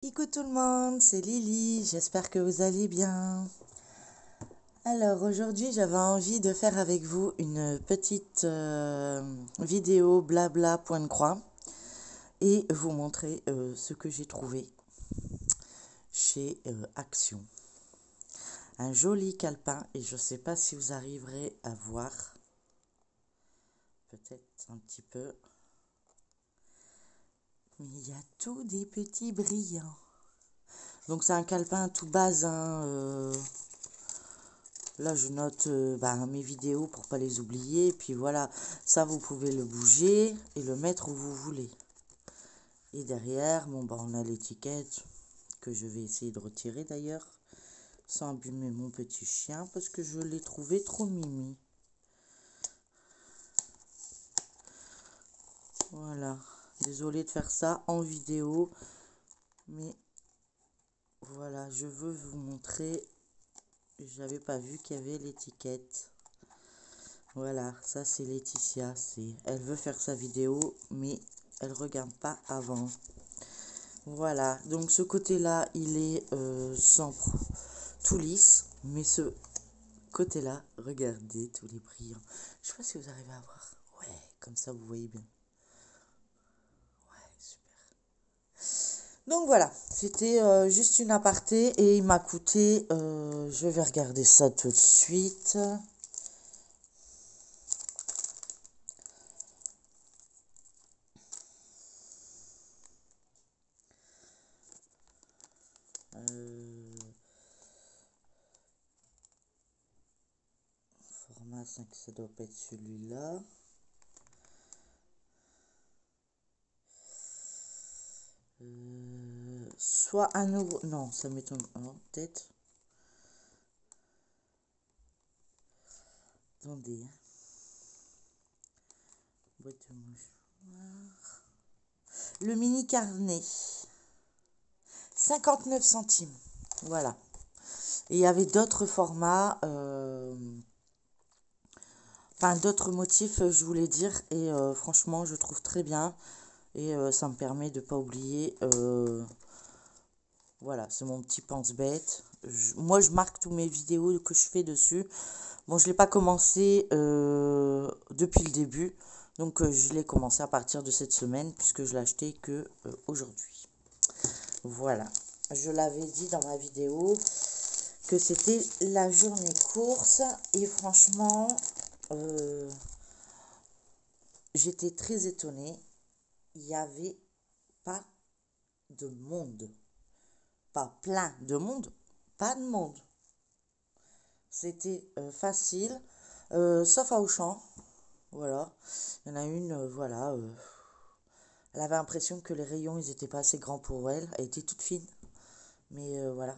Coucou tout le monde, c'est Lily, j'espère que vous allez bien. Alors aujourd'hui j'avais envie de faire avec vous une petite vidéo blabla point de croix et vous montrer ce que j'ai trouvé chez Action. Un joli calepin et je ne sais pas si vous arriverez à voir, peut-être un petit peu, mais il y a tous des petits brillants. Donc c'est un calepin tout base, hein. Là, je note mes vidéos pour pas les oublier. Et puis voilà, ça, vous pouvez le bouger et le mettre où vous voulez. Et derrière, on a l'étiquette que je vais essayer de retirer d'ailleurs, sans abîmer mon petit chien, parce que je l'ai trouvé trop mimi. Voilà, désolée de faire ça en vidéo, mais voilà, je veux vous montrer. J'avais pas vu qu'il y avait l'étiquette. Voilà, ça c'est Laetitia. Elle veut faire sa vidéo, mais elle regarde pas avant. Voilà, donc ce côté-là, il est tout lisse, mais ce côté-là, regardez tous les brillants. Je sais pas si vous arrivez à voir. Ouais, comme ça vous voyez bien. Ouais, super. Donc voilà, c'était juste une aparté et il m'a coûté, je vais regarder ça tout de suite. Format 5, ça doit pas être celui-là. Soit 1 euro. Non, ça m'étonne. Oh, peut-être. Attendez. Boîte de mouchoir. Le mini carnet. 59 centimes. Voilà. Et il y avait d'autres formats. Enfin, d'autres motifs, je voulais dire. Et franchement, je trouve très bien. Et ça me permet de ne pas oublier. Voilà, c'est mon petit pense-bête. Moi, je marque toutes mes vidéos que je fais dessus. Bon, je ne l'ai pas commencé depuis le début. Donc, je l'ai commencé à partir de cette semaine, puisque je l'ai acheté que aujourd'hui. Voilà. Je l'avais dit dans ma vidéo que c'était la journée course. Et franchement, euh, j'étais très étonnée. Il n'y avait pas de monde. Pas plein de monde, pas de monde. C'était facile, sauf à Auchan. Voilà. Il y en a une, voilà. Elle avait l'impression que les rayons, ils étaient pas assez grands pour elle. Elle était toute fine. Mais voilà.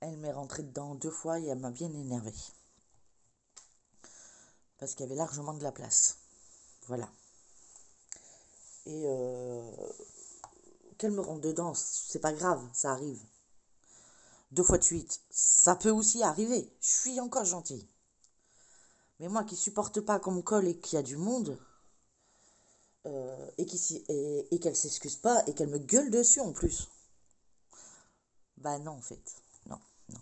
Elle m'est rentrée dedans 2 fois et elle m'a bien énervée. Parce qu'il y avait largement de la place. Voilà. Et qu'elle me rentre dedans, c'est pas grave, ça arrive. 2 fois de suite, ça peut aussi arriver. Je suis encore gentille. Mais moi qui supporte pas qu'on me colle et qu'il y a du monde, et qu'elle s'excuse pas et qu'elle me gueule dessus en plus. Bah non, en fait. Non, non.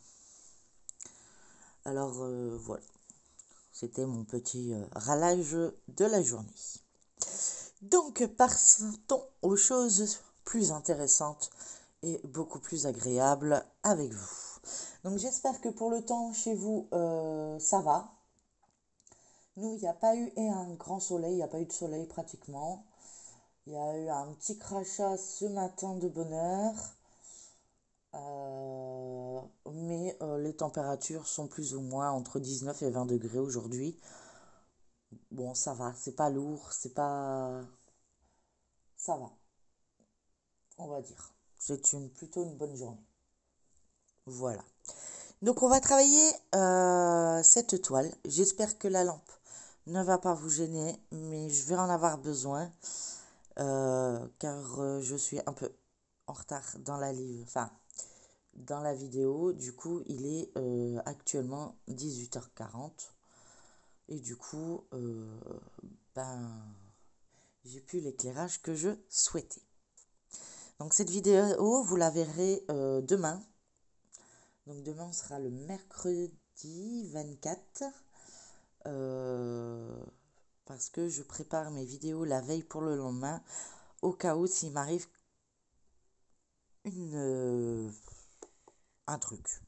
Alors voilà, c'était mon petit râlage de la journée. Donc partons aux choses plus intéressantes et beaucoup plus agréables avec vous. Donc j'espère que pour le temps chez vous, ça va. Nous, il n'y a pas eu un grand soleil, il n'y a pas eu de soleil pratiquement. Il y a eu un petit crachat ce matin de bonne heure. Mais les températures sont plus ou moins entre 19 et 20 degrés aujourd'hui. Bon, ça va, c'est pas lourd, c'est pas... Ça va, on va dire. C'est plutôt une bonne journée. Voilà. Donc on va travailler cette toile. J'espère que la lampe ne va pas vous gêner, mais je vais en avoir besoin. Car je suis un peu en retard dans dans la vidéo. Du coup, il est actuellement 18h40. Et du coup, ben, j'ai plus l'éclairage que je souhaitais. Donc cette vidéo, vous la verrez demain. Donc demain, on sera le mercredi 24. Parce que je prépare mes vidéos la veille pour le lendemain. Au cas où s'il m'arrive un truc.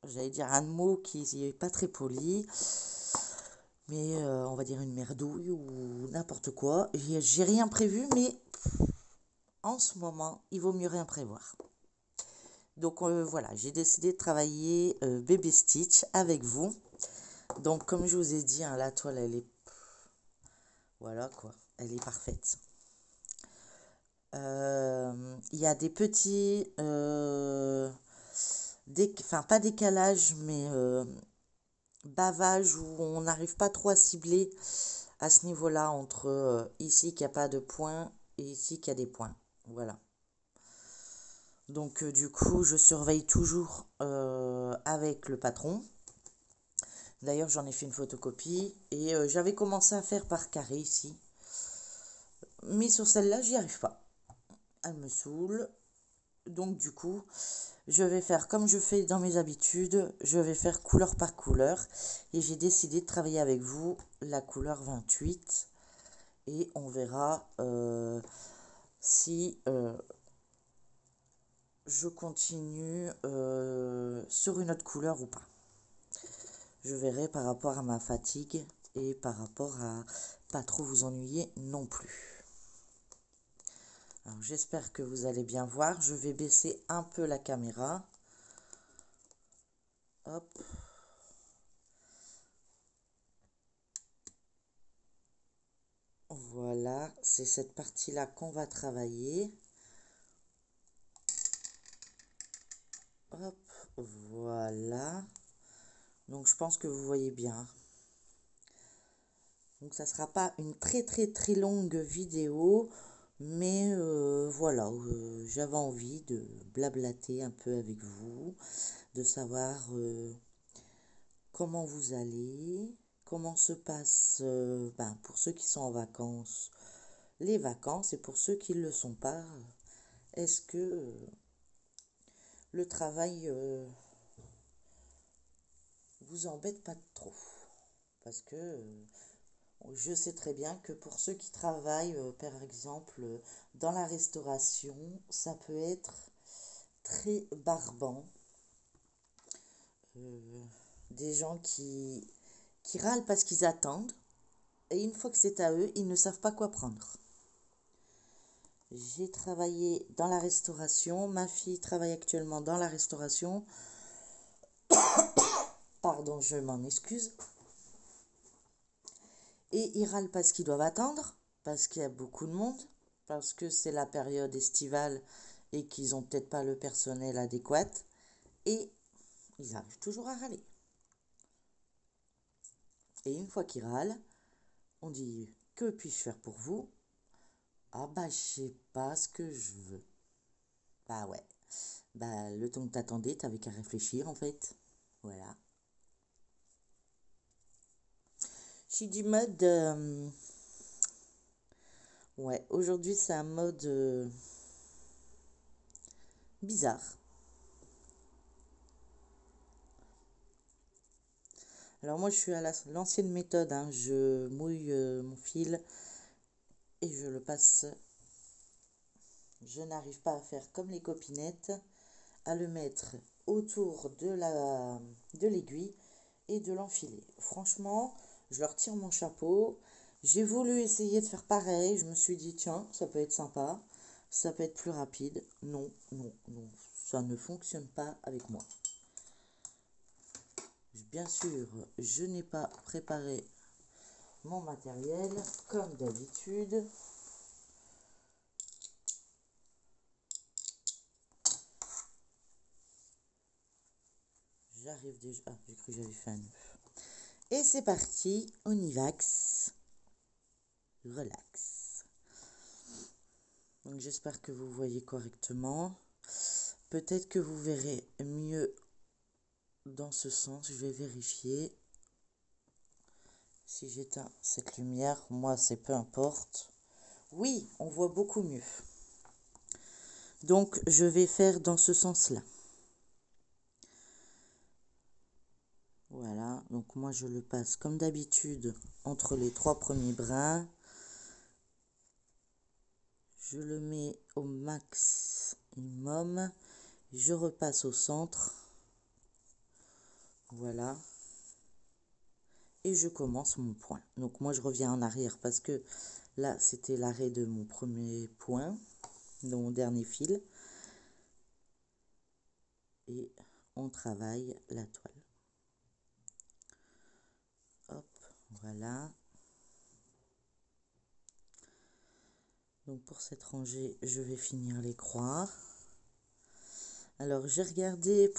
J'allais dire un mot qui n'est pas très poli. Mais on va dire une merdouille ou n'importe quoi. J'ai rien prévu, mais en ce moment, il vaut mieux rien prévoir. Donc voilà, j'ai décidé de travailler Bébé Stitch avec vous. Donc comme je vous ai dit, hein, la toile, elle est... Voilà quoi, elle est parfaite. Il y a des petits... Enfin, pas décalage, mais bavage où on n'arrive pas trop à cibler à ce niveau-là entre ici qu'il n'y a pas de points et ici qu'il y a des points. Voilà. Donc du coup, je surveille toujours avec le patron. D'ailleurs, j'en ai fait une photocopie et j'avais commencé à faire par carré ici. Mais sur celle-là, j'y arrive pas. Elle me saoule. Donc du coup, je vais faire comme je fais dans mes habitudes. Je vais faire couleur par couleur. Et j'ai décidé de travailler avec vous la couleur 28. Et on verra si je continue sur une autre couleur ou pas. Je verrai par rapport à ma fatigue et par rapport à pas trop vous ennuyer non plus. Alors j'espère que vous allez bien voir. Je vais baisser un peu la caméra. Hop. Voilà, c'est cette partie-là qu'on va travailler. Hop, voilà. Donc je pense que vous voyez bien. Donc ça sera pas une très longue vidéo, mais voilà, j'avais envie de blablater un peu avec vous, de savoir comment vous allez, comment se passe pour ceux qui sont en vacances, les vacances, et pour ceux qui ne le sont pas, est-ce que le travail vous embête pas trop? Parce que je sais très bien que pour ceux qui travaillent, par exemple, dans la restauration, ça peut être très barbant. Des gens qui râlent parce qu'ils attendent, et une fois que c'est à eux, ils ne savent pas quoi prendre. J'ai travaillé dans la restauration, ma fille travaille actuellement dans la restauration. Pardon, je m'en excuse. Et ils râlent parce qu'ils doivent attendre, parce qu'il y a beaucoup de monde, parce que c'est la période estivale et qu'ils n'ont peut-être pas le personnel adéquat. Et ils arrivent toujours à râler. Et une fois qu'ils râlent, on dit: que puis-je faire pour vous? Ah bah je sais pas ce que je veux. Bah ouais. Bah le temps que t'attendais, t'avais qu'à réfléchir en fait. Voilà. Je suis du mode... ouais, aujourd'hui c'est un mode bizarre. Alors moi je suis à l'ancienne méthode, hein. Je mouille mon fil et je le passe. Je n'arrive pas à faire comme les copinettes, à le mettre autour de l'aiguille et de l'enfiler. Franchement, je leur tire mon chapeau. J'ai voulu essayer de faire pareil. Je me suis dit, tiens, ça peut être sympa. Ça peut être plus rapide. Non, non, non. Ça ne fonctionne pas avec moi. Bien sûr, je n'ai pas préparé mon matériel comme d'habitude. J'arrive déjà. Ah, j'ai cru que j'avais fait un nœud. Et c'est parti, on y vax. Relax. Donc j'espère que vous voyez correctement. Peut-être que vous verrez mieux dans ce sens. Je vais vérifier. Si j'éteins cette lumière, moi c'est peu importe. Oui, on voit beaucoup mieux. Donc, je vais faire dans ce sens-là. Voilà, donc moi je le passe comme d'habitude entre les 3 premiers brins. Je le mets au maximum. Je repasse au centre. Voilà. Et je commence mon point. Donc moi je reviens en arrière parce que là c'était l'arrêt de mon premier point, de mon dernier fil. Et on travaille la toile. Hop, voilà. Donc pour cette rangée, je vais finir les croix. Alors j'ai regardé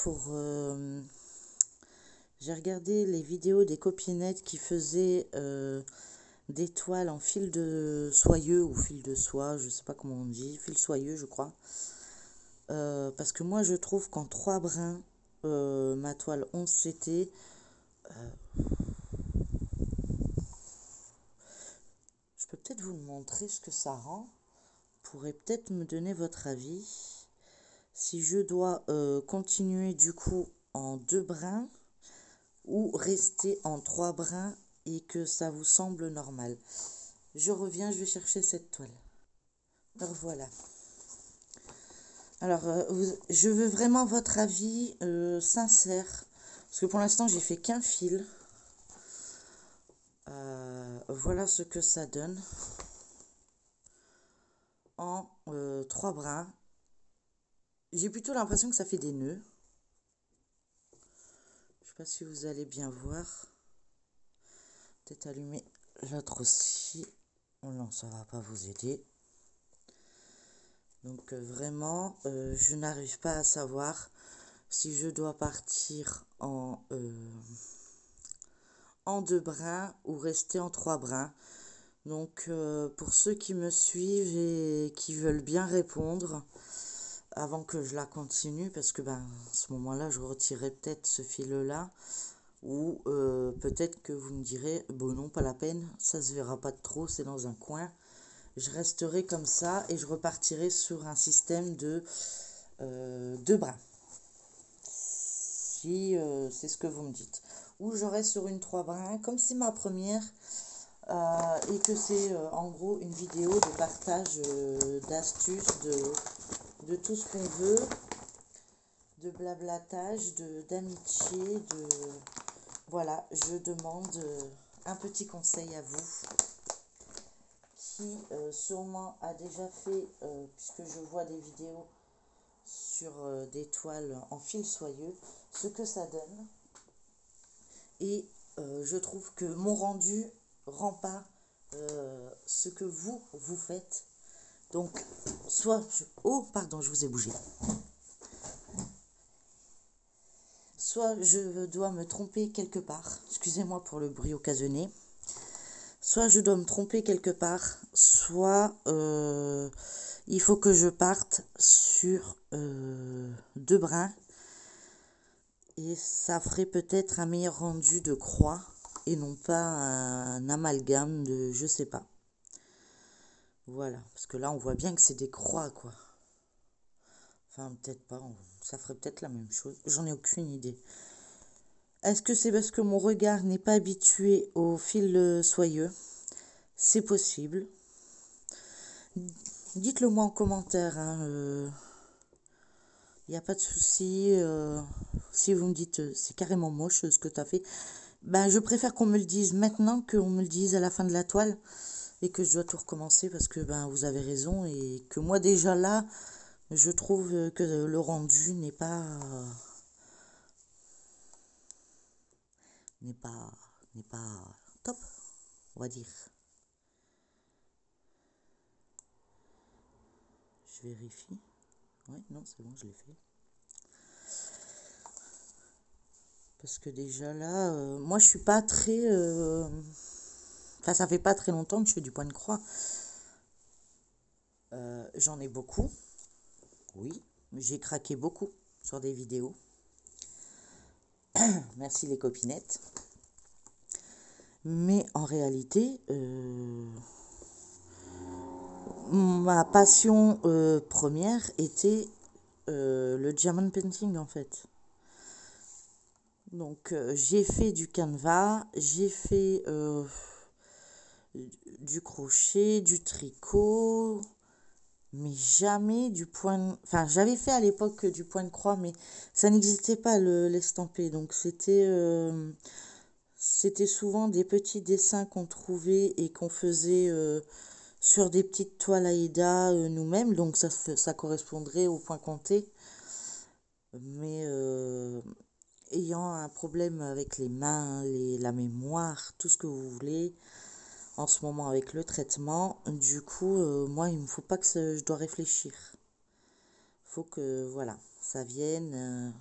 les vidéos des copinettes qui faisaient des toiles en fil de soyeux ou fil de soie, je sais pas comment on dit, fil soyeux je crois. Parce que moi je trouve qu'en 3 brins, ma toile 11 CT, je peux peut-être vous montrer ce que ça rend. Vous pourrez peut-être me donner votre avis. Si je dois continuer du coup en 2 brins ou rester en 3 brins et que ça vous semble normal. Je reviens, je vais chercher cette toile. Alors voilà. Alors, je veux vraiment votre avis sincère. Parce que pour l'instant, j'ai fait qu'un fil. Voilà ce que ça donne. En 3 brins. J'ai plutôt l'impression que ça fait des nœuds. Je sais pas si vous allez bien voir. Peut-être allumer l'autre aussi. Oh non, ça va pas vous aider. Donc vraiment, je n'arrive pas à savoir si je dois partir en 2 brins ou rester en 3 brins. Donc pour ceux qui me suivent et qui veulent bien répondre, avant que je la continue, parce que à ce moment-là, je retirerai peut-être ce fil-là, ou peut-être que vous me direz, bon non, pas la peine, ça se verra pas de trop, c'est dans un coin. Je resterai comme ça et je repartirai sur un système de 2 brins. Si c'est ce que vous me dites. Ou je reste sur une 3 brins, comme c'est ma première, et que c'est en gros une vidéo de partage d'astuces, de tout ce qu'on veut, de blablatage, d'amitié, Voilà, je demande un petit conseil à vous qui sûrement a déjà fait, puisque je vois des vidéos sur des toiles en fil soyeux, ce que ça donne. Et je trouve que mon rendu rend pas ce que vous faites. Donc, oh, pardon, je vous ai bougé. Soit je dois me tromper quelque part, excusez-moi pour le bruit occasionné, soit je dois me tromper quelque part, soit il faut que je parte sur 2 brins et ça ferait peut-être un meilleur rendu de croix et non pas un amalgame de je sais pas. Voilà, parce que là on voit bien que c'est des croix quoi. Enfin peut-être pas, ça ferait peut-être la même chose, j'en ai aucune idée. Est-ce que c'est parce que mon regard n'est pas habitué au fil soyeux? C'est possible. Dites-le moi en commentaire. Il n'y a pas de souci. Si vous me dites c'est carrément moche ce que tu as fait, je préfère qu'on me le dise maintenant qu'on me le dise à la fin de la toile et que je dois tout recommencer parce que vous avez raison et que moi déjà là, je trouve que le rendu n'est pas top, on va dire. Je vérifie. Ouais, non, c'est bon, je l'ai fait. Parce que déjà là, moi je suis pas très... Enfin, ça fait pas très longtemps que je fais du point de croix. J'en ai beaucoup. Oui, j'ai craqué beaucoup sur des vidéos. Merci les copinettes. Mais en réalité, ma passion première était le diamond painting en fait. Donc j'ai fait du canevas, j'ai fait du crochet, du tricot, mais jamais du point. Enfin, j'avais fait à l'époque du point de croix, mais ça n'existait pas l'estampé. Donc c'était souvent des petits dessins qu'on trouvait et qu'on faisait sur des petites toiles Aïda nous-mêmes. Donc ça correspondrait au point compté. Mais ayant un problème avec les mains, la mémoire, tout ce que vous voulez, en ce moment avec le traitement, du coup, moi, il me faut pas que je dois réfléchir. Faut que, voilà, ça vienne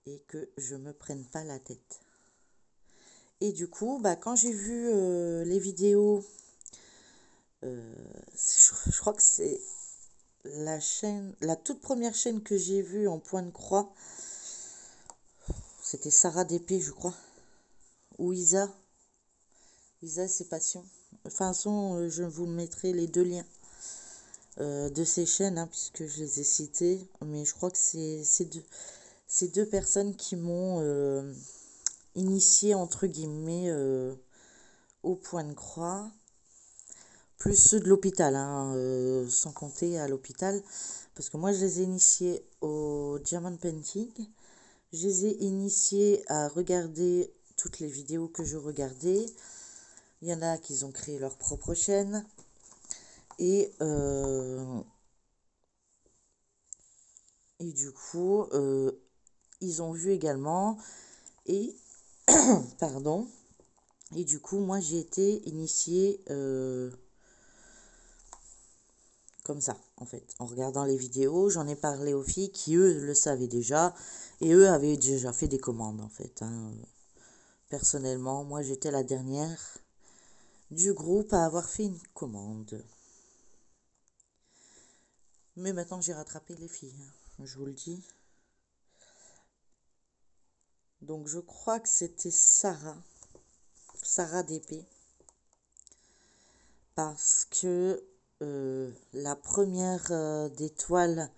et que je me prenne pas la tête. Et du coup, bah, quand j'ai vu les vidéos, je crois que c'est la toute première chaîne que j'ai vue en point de croix, c'était Sarah DP, je crois, ou Isa, c'est Passion. Enfin, je vous mettrai les deux liens de ces chaînes, hein, puisque je les ai citées. Mais je crois que c'est ces deux personnes qui m'ont initié, entre guillemets, au point de croix. Plus ceux de l'hôpital, hein, sans compter à l'hôpital. Parce que moi, je les ai initiés au diamond painting. Je les ai initiés à regarder toutes les vidéos que je regardais. Il y en a qui ont créé leur propre chaîne. Et du coup, ils ont vu également. Et, pardon. Et du coup, moi, j'ai été initiée comme ça, en fait. En regardant les vidéos, j'en ai parlé aux filles qui, eux, le savaient déjà. Et eux avaient déjà fait des commandes, en fait. Hein. Personnellement, moi, j'étais la dernière du groupe à avoir fait une commande. Mais maintenant, j'ai rattrapé les filles, hein, je vous le dis. Donc, je crois que c'était Sarah DP. Parce que la première des toiles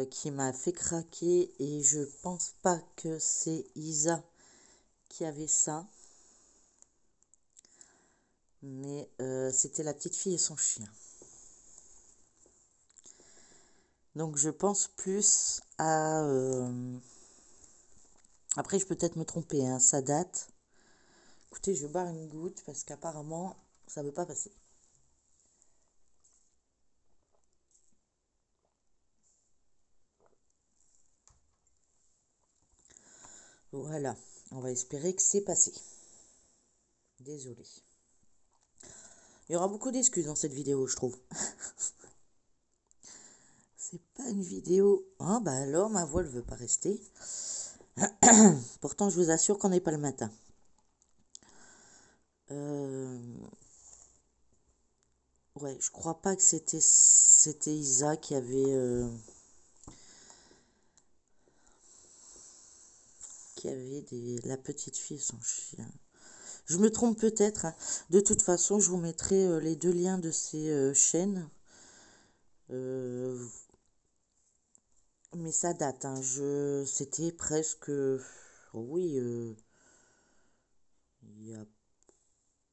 qui m'a fait craquer, et je pense pas que c'est Isa qui avait ça, mais c'était la petite fille et son chien. Donc je pense plus à... Après, je peux peut-être me tromper, hein, ça date. Écoutez, je barre une goutte parce qu'apparemment, ça ne veut pas passer. Voilà, on va espérer que c'est passé. Désolée. Il y aura beaucoup d'excuses dans cette vidéo, je trouve. C'est pas une vidéo... Ah bah alors, ma voix ne veut pas rester. Pourtant, je vous assure qu'on n'est pas le matin. Ouais, je crois pas que c'était Isa qui avait la petite fille et son chien. Je me trompe peut-être, hein. De toute façon, je vous mettrai les deux liens de ces chaînes. Mais ça date, hein. C'était presque... Oui, il y a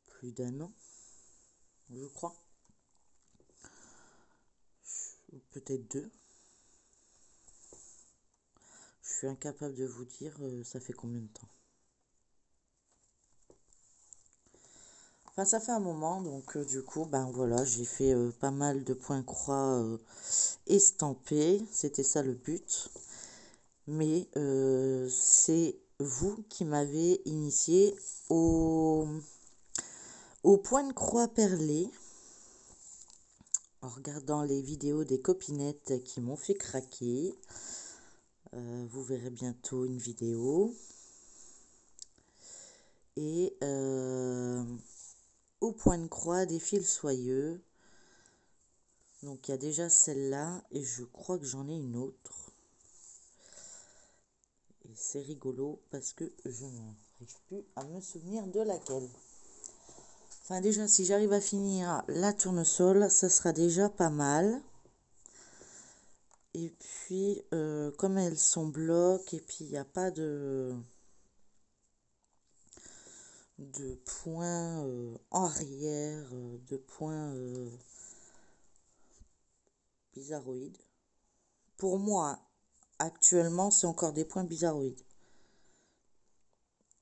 plus d'un an, je crois. Peut-être deux. Je suis incapable de vous dire ça fait combien de temps. Enfin, ça fait un moment, donc du coup, ben voilà, j'ai fait pas mal de points croix estampés. C'était ça le but. Mais c'est vous qui m'avez initié au point de croix perlé. En regardant les vidéos des copinettes qui m'ont fait craquer. Vous verrez bientôt une vidéo. Et au point de croix des fils soyeux. Donc il y a déjà celle-là et je crois que j'en ai une autre. Et c'est rigolo parce que je n'arrive plus à me souvenir de laquelle. Enfin déjà, si j'arrive à finir la tournesol, ça sera déjà pas mal. Et puis, comme elles sont blocs, et puis il n'y a pas de point en arrière, de point bizarroïde. Pour moi, actuellement, c'est encore des points bizarroïdes.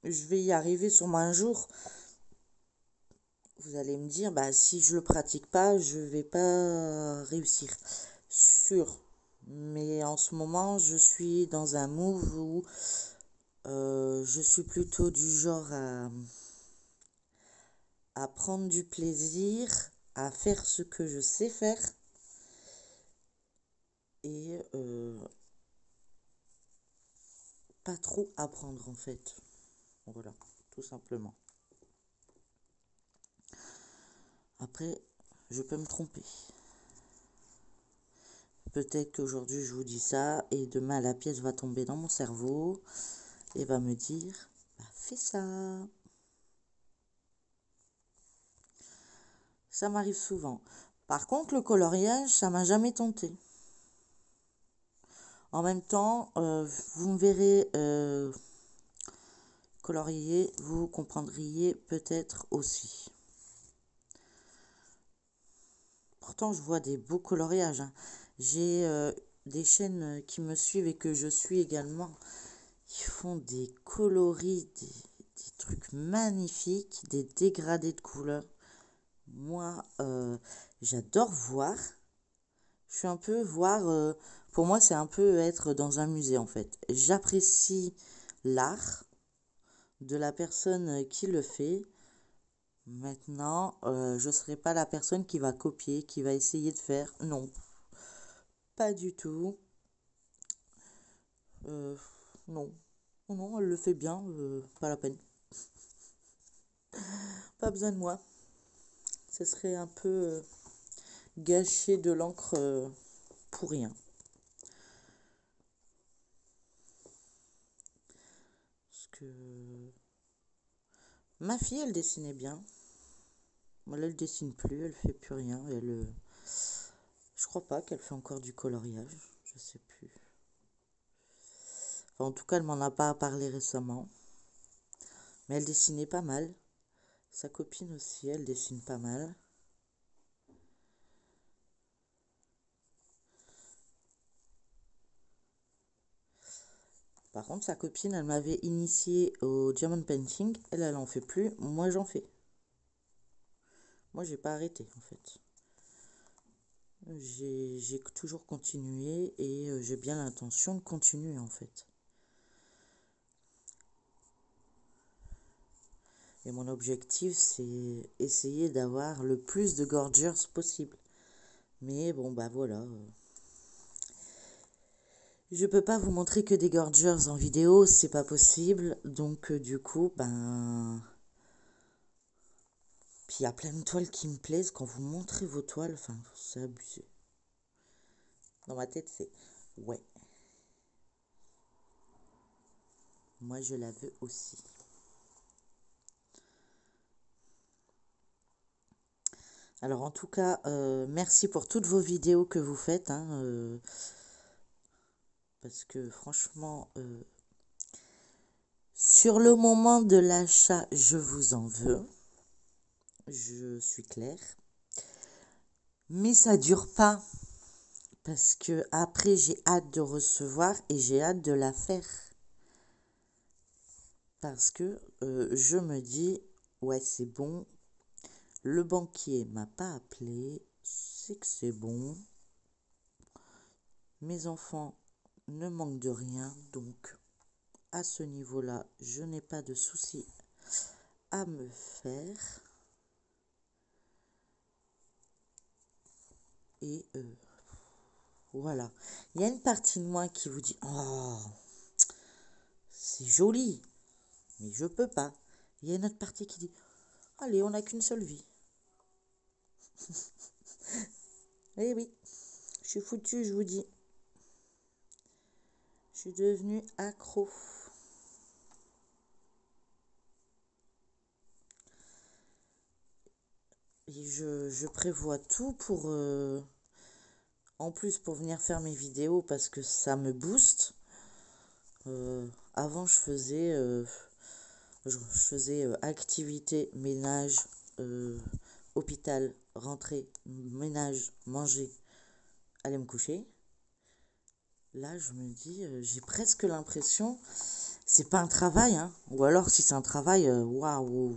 Je vais y arriver sûrement un jour. Vous allez me dire, bah si je le pratique pas, je vais pas réussir. Sûr. Mais en ce moment, je suis dans un move où je suis plutôt du genre à prendre du plaisir, à faire ce que je sais faire et pas trop apprendre en fait. Voilà, tout simplement. Après, je peux me tromper. Peut-être qu'aujourd'hui je vous dis ça et demain la pièce va tomber dans mon cerveau et va me dire, bah, fais ça. Ça m'arrive souvent. Par contre, le coloriage, ça m'a jamais tenté. En même temps, vous me verrez colorier, vous comprendriez peut-être aussi. Pourtant, je vois des beaux coloriages, hein. J'ai des chaînes qui me suivent et que je suis également. Ils font des coloris, des trucs magnifiques, des dégradés de couleurs. Moi, j'adore voir. Je suis un peu voir. Pour moi, c'est un peu être dans un musée en fait. J'apprécie l'art de la personne qui le fait. Maintenant, je ne serai pas la personne qui va copier, qui va essayer de faire. Non, pas du tout. Euh, non. Non, elle le fait bien, pas la peine. Pas besoin de moi. Ce serait un peu gâcher de l'encre pour rien. Parce que ma fille, elle dessinait bien. Moi, elle dessine plus, elle fait plus rien. Je crois pas qu'elle fait encore du coloriage. Je sais plus. Enfin, en tout cas, elle m'en a pas parlé récemment. Mais elle dessinait pas mal. Sa copine aussi, elle dessine pas mal. Par contre, sa copine, elle m'avait initié au diamond painting. Elle en fait plus. Moi, j'en fais. Moi, j'ai pas arrêté, en fait. J'ai toujours continué et j'ai bien l'intention de continuer, en fait. Et mon objectif, c'est essayer d'avoir le plus de gorgers possible. Mais bon, bah voilà. Je peux pas vous montrer que des gorgers en vidéo, c'est pas possible. Donc, du coup, ben. Puis il y a plein de toiles qui me plaisent. Quand vous montrez vos toiles, enfin, c'est abusé. Dans ma tête, c'est ouais. Moi, je la veux aussi. Alors, en tout cas, merci pour toutes vos vidéos que vous faites. Hein, parce que franchement, sur le moment de l'achat, je vous en veux. Je suis claire. Mais ça dure pas. Parce que après, j'ai hâte de recevoir et j'ai hâte de la faire. Parce que je me dis, ouais, c'est bon. Le banquier m'a pas appelé. C'est que c'est bon. Mes enfants ne manquent de rien. Donc, à ce niveau-là, je n'ai pas de souci à me faire. Et voilà. Il y a une partie de moi qui vous dit, oh, c'est joli, mais je peux pas. Il y a une autre partie qui dit, allez, on n'a qu'une seule vie. Eh oui, je suis foutue, je vous dis. Je suis devenue accro. Et je prévois tout pour... en plus pour venir faire mes vidéos parce que ça me booste. Avant je faisais activité, ménage, hôpital, rentrée, ménage, manger, aller me coucher. Là, je me dis, j'ai presque l'impression, c'est pas un travail, hein. Ou alors, si c'est un travail, waouh,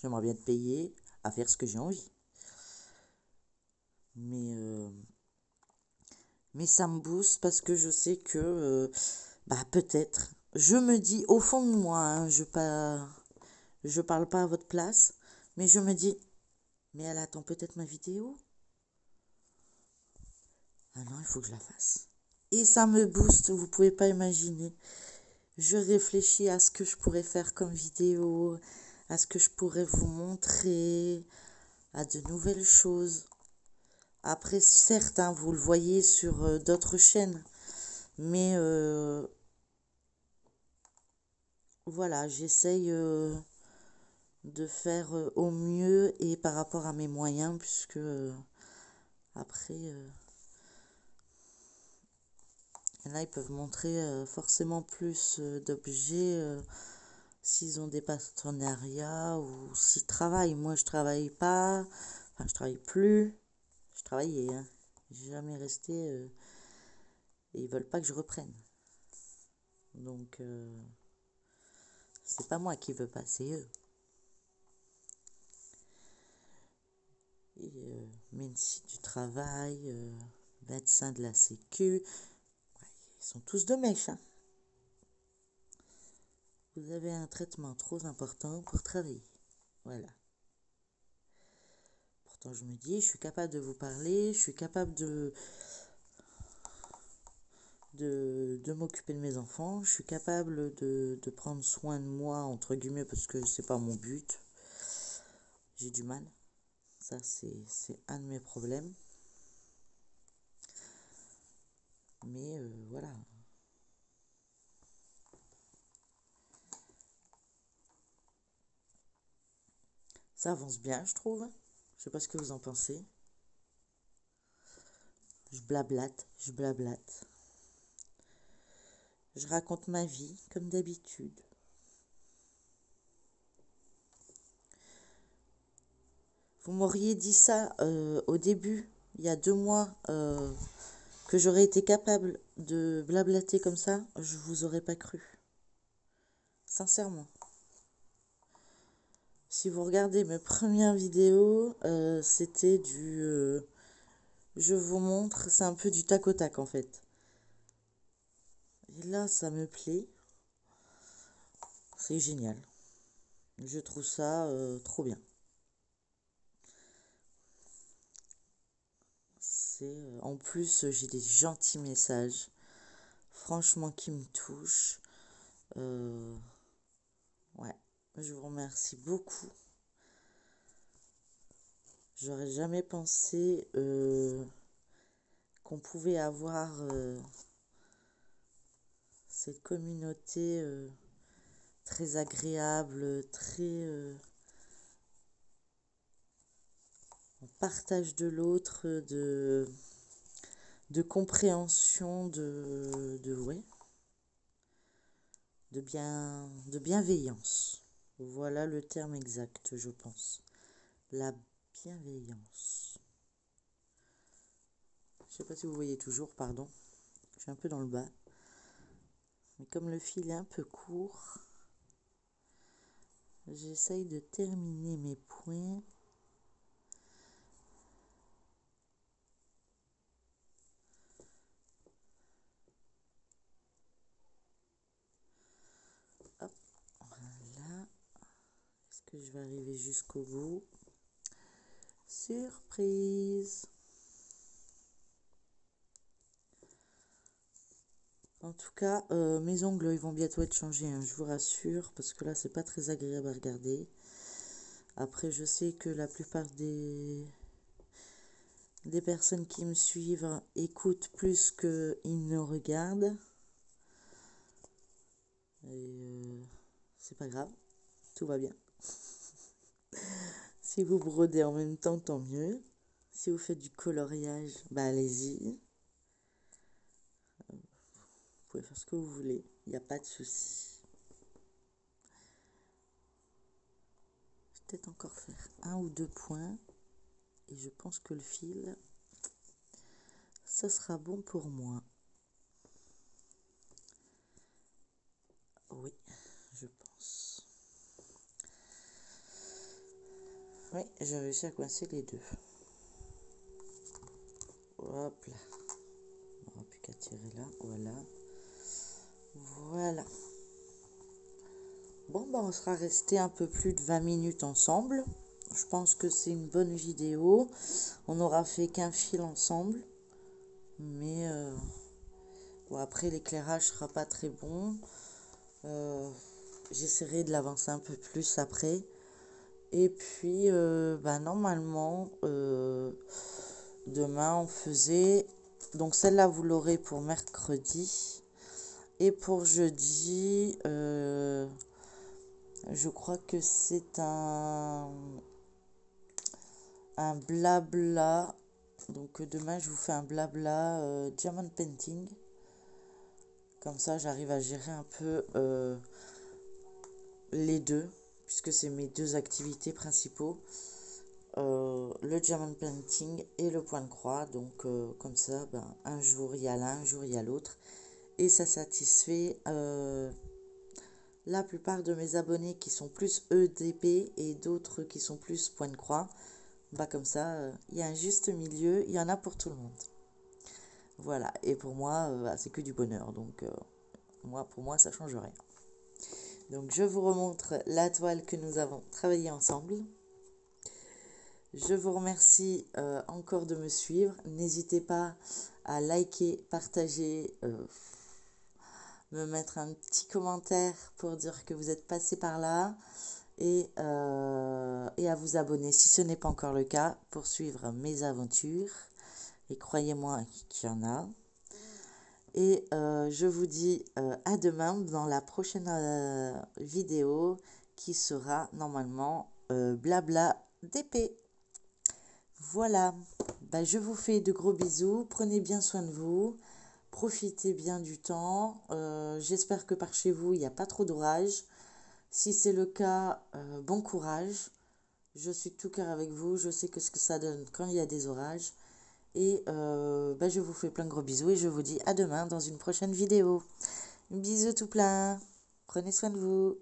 j'aimerais bien être payé à faire ce que j'ai envie. Mais, mais ça me booste parce que je sais que, bah, peut-être, je me dis, au fond de moi, hein, je parle pas à votre place, mais je me dis, mais elle attend peut-être ma vidéo. Ah non, il faut que je la fasse. Et ça me booste, vous pouvez pas imaginer. Je réfléchis à ce que je pourrais faire comme vidéo, à ce que je pourrais vous montrer, à de nouvelles choses. Après, certes, hein, vous le voyez sur d'autres chaînes, mais voilà, j'essaye de faire au mieux et par rapport à mes moyens, puisque après, il y en a, ils peuvent montrer forcément plus d'objets s'ils ont des partenariats ou s'ils travaillent. Moi, je travaille pas, enfin, je travaille plus. Je travaillais, hein. J'ai jamais resté et ils veulent pas que je reprenne. Donc, c'est pas moi qui veux pas, c'est eux. Et médecine du travail, médecin de la Sécu, ouais, ils sont tous de mèche, hein. Vous avez un traitement trop important pour travailler. Voilà. Pourtant, je me dis, je suis capable de vous parler, je suis capable de m'occuper de mes enfants, je suis capable de prendre soin de moi, entre guillemets, parce que c'est pas mon but. J'ai du mal. Ça, c'est un de mes problèmes. Mais voilà. Ça avance bien, je trouve. Je sais pas ce que vous en pensez. Je blablate, je blablate. Je raconte ma vie, comme d'habitude. Vous m'auriez dit ça au début, il y a 2 mois, que j'aurais été capable de blablater comme ça, je vous aurais pas cru. Sincèrement. Si vous regardez mes premières vidéos, c'était du... je vous montre, c'est un peu du tac au tac en fait. Et là, ça me plaît. C'est génial. Je trouve ça trop bien. En plus, j'ai des gentils messages, franchement, qui me touchent. Ouais, je vous remercie beaucoup. J'aurais jamais pensé qu'on pouvait avoir cette communauté très agréable, très en partage de l'autre, de compréhension, ouais, de bienveillance. Voilà le terme exact, je pense. La bienveillance. Je sais pas si vous voyez toujours, pardon. Je suis un peu dans le bas. Mais comme le fil est un peu court, j'essaye de terminer mes points. Hop, voilà. Est-ce que je vais arriver jusqu'au bout? Surprise! En tout cas, mes ongles, ils vont bientôt être changés, hein, je vous rassure, parce que là, c'est pas très agréable à regarder. Après, je sais que la plupart des personnes qui me suivent écoutent plus qu'ils ne regardent. Et c'est pas grave, tout va bien. Si vous brodez en même temps, tant mieux. Si vous faites du coloriage, bah allez-y. Vous pouvez faire ce que vous voulez, il n'y a pas de souci. Je vais peut-être encore faire 1 ou 2 points. Et je pense que le fil, ça sera bon pour moi. Oui, je pense. Oui, j'ai réussi à coincer les deux. Hop là. On n'aura plus qu'à tirer là. Voilà. Voilà. Bon, bah, on sera resté un peu plus de 20 minutes ensemble. Je pense que c'est une bonne vidéo. On n'aura fait qu'un fil ensemble. Mais bon, après, l'éclairage sera pas très bon. J'essaierai de l'avancer un peu plus après. Et puis, bah, normalement, demain, on faisait... Donc, celle-là, vous l'aurez pour mercredi. Et pour jeudi, je crois que c'est un blabla. Donc, demain, je vous fais un blabla diamond painting. Comme ça, j'arrive à gérer un peu les deux, puisque c'est mes deux activités principaux. Le diamond painting et le point de croix. Donc, comme ça, ben, un jour il y a l'un, un jour il y a l'autre. Et ça satisfait la plupart de mes abonnés qui sont plus EDP et d'autres qui sont plus point de croix. Bah, comme ça, il y a un juste milieu, il y en a pour tout le monde. Voilà, et pour moi, bah, c'est que du bonheur. Donc, pour moi, ça change rien. Donc, je vous remontre la toile que nous avons travaillée ensemble. Je vous remercie encore de me suivre. N'hésitez pas à liker, partager, me mettre un petit commentaire pour dire que vous êtes passé par là et à vous abonner si ce n'est pas encore le cas pour suivre mes aventures. Et croyez-moi qu'il y en a. Et je vous dis à demain dans la prochaine vidéo qui sera normalement blabla d'épée. Voilà, bah, je vous fais de gros bisous, prenez bien soin de vous, profitez bien du temps, j'espère que par chez vous il n'y a pas trop d'orage. Si c'est le cas, bon courage, je suis de tout cœur avec vous, je sais que ce que ça donne quand il y a des orages. Et bah, je vous fais plein de gros bisous et je vous dis à demain dans une prochaine vidéo. Bisous tout plein, prenez soin de vous.